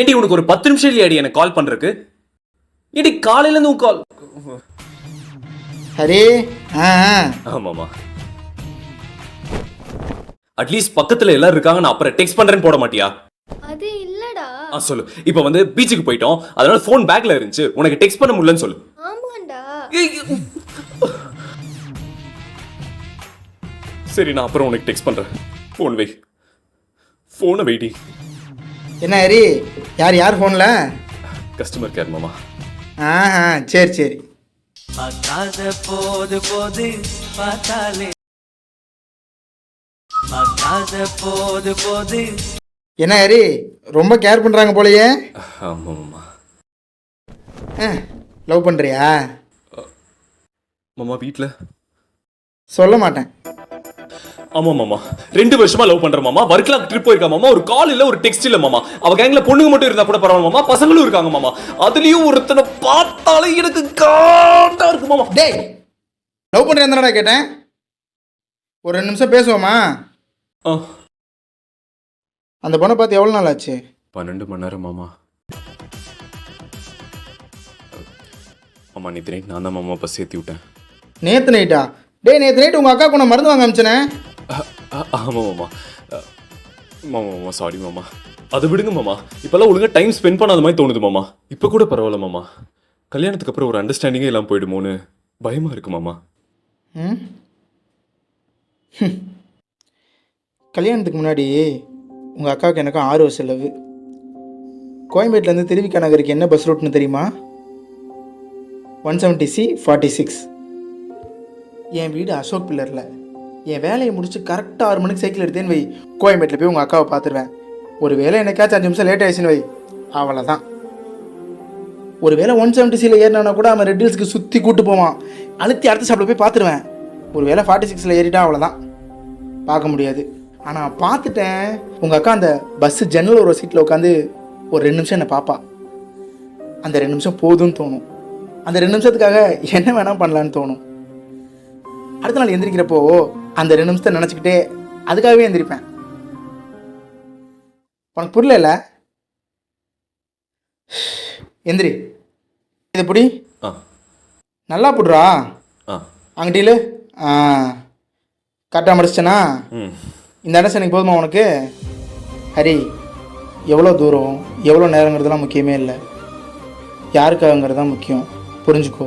ஏடி உனக்கு ஒரு 10 நிமிஷம் இல்லையாடி எனக்கு கால் பண்றதுக்கு? ஏடி காலையில இருந்து கால். ஹரி. ஆமாமா. அட்லீஸ்ட் பக்கத்துல எல்லாரும் இருக்காங்க, நான் அப்புறம் டெக்ஸ்ட் பண்றேன்னு போட மாட்டியா? அது இல்லடா. சொல்லு. இப்போ வந்து பீச்சுக்கு போயிட்டோம், அதனால ஃபோன் பேக்ல இருந்துச்சு, உனக்கு டெக்ஸ்ட் பண்ண முடியலன்னு சொல்லு. ஆமாண்டா. சரி, நான் அப்புறம் உனக்கு டெக்ஸ்ட் பண்றேன். ஃபோன் வை. ஃபோனை வைடி. என்ன ஹரி, யார் ஃபோனில்? கஸ்டமர் கேர் மாமா. சரி சரி. பார்க்காத போது போது பார்த்தாலே, பார்க்காத போது போது. என்ன ஹரி, ரொம்ப கேர் பண்ணுறாங்க போலயே. ஆமா மாமா. லவ் பண்ணுறியா? மாமா வீட்டில் சொல்ல மாட்டேன். ஆமா மாமா, 2 வருஷமா லவ் பண்ற மாமா. வர்க்லாம் ட்ரிப் போயிருக்கா மாமா. ஒரு கால் இல்ல, ஒரு டெக்ஸ்ட் இல்ல மாமா. அவ கேங்ல பொண்ணுங்க மட்டும் இருந்தா கூட பரவாயில்ல மாமா, பசங்களும் இருக்காங்க மாமா. அதுலயும் ஒருத்தனை பார்த்தாலே எனக்கு காண்டா இருக்கு மாமா. டேய், லவ் பண்ணுறேன் தானடா கேட்டேன். ஒரு 2 நிமிஷம் பேசுவோமா? அந்த பொண்ணை பார்த்து எவ்வளோ நாள் ஆச்சு? 12 மணி நேரம் மாமா. மாமா நேற்று நைட் நான் தான் மாமா பஸ் ஏற்றி விட்டேன். நேற்று நைட்டா? டேய், நேற்று நைட்டு உங்கள் அக்கா கொண்டு மருந்து வாங்க அமிச்சனே. ஆமாம் மாமா. மாமா மாமா சாரி மாமா. அதை விடுங்க மாமா. இப்போல்லாம் ஒழுங்காக டைம் ஸ்பெண்ட் பண்ணாத மாதிரி தோணுது மாமா. இப்போ கூட பரவாயில்ல மாமா. கல்யாணத்துக்கு அப்புறம் ஒரு அண்டர்ஸ்டாண்டிங்கே எல்லாம் போயிடுமோன்னு பயமாக இருக்கு மாமா. கல்யாணத்துக்கு முன்னாடி உங்கள் அக்காவுக்கு எனக்கும் 6 வருஷம் லவ். கோயம்பேட்டிலேருந்து திருவிக்கா நகருக்கு என்ன பஸ் ரூட்னு தெரியுமா? 170C 46. என் வீடு அசோக் பில்லரில். என் வேலையை முடிச்சு கரெக்டாக 6 மணிக்கு சைக்கிள் எடுத்தேன்னு வை, கோயம்பேட்டில் போய் உங்கள் அக்காவை பார்த்துருவேன். ஒரு வேளை எனக்காச்சும் 5 நிமிஷம் லேட் ஆயிடுச்சுன்னு வை, அவ்வளோதான். ஒரு வேளை 170Cயில் ஏறினா கூட அவன் ரெட் ஹில்ஸ்க்கு சுற்றி கூட்டு போவான், அழுத்தி அடுத்த சாப்பிட போய் பார்த்துருவேன். ஒரு வேளை 46ல் ஏறிட்டா அவ்வளோதான், பார்க்க முடியாது. ஆனால் பார்த்துட்டேன், உங்கள் அக்கா அந்த பஸ்ஸு ஜன்னல் ஒரு சீட்டில் உட்காந்து ஒரு 2 நிமிஷம் என்னை பார்ப்பா. அந்த 2 நிமிஷம் போதும்னு தோணும். அந்த 2 நிமிஷத்துக்காக என்ன வேணால் பண்ணலான்னு தோணும். அடுத்த நாள் எந்திரிக்கிறப்போ அந்த 2 நிமிஷத்தை நினச்சிக்கிட்டே அதுக்காகவே எந்திரிப்பேன். உனக்கு புரியல? எந்திரி, இது புடி. நல்லா புடுறா. அங்கிட்டில கரெக்டாக முடிச்சிட்டேனா? இந்த அண்டர்ஸ்டாண்டிங் எனக்கு போதுமா உனக்கு? ஹரி, எவ்வளோ தூரம் எவ்வளோ நேரங்கிறதுலாம் முக்கியமே இல்லை, யாருக்காகங்கிறது தான் முக்கியம். புரிஞ்சுக்கோ.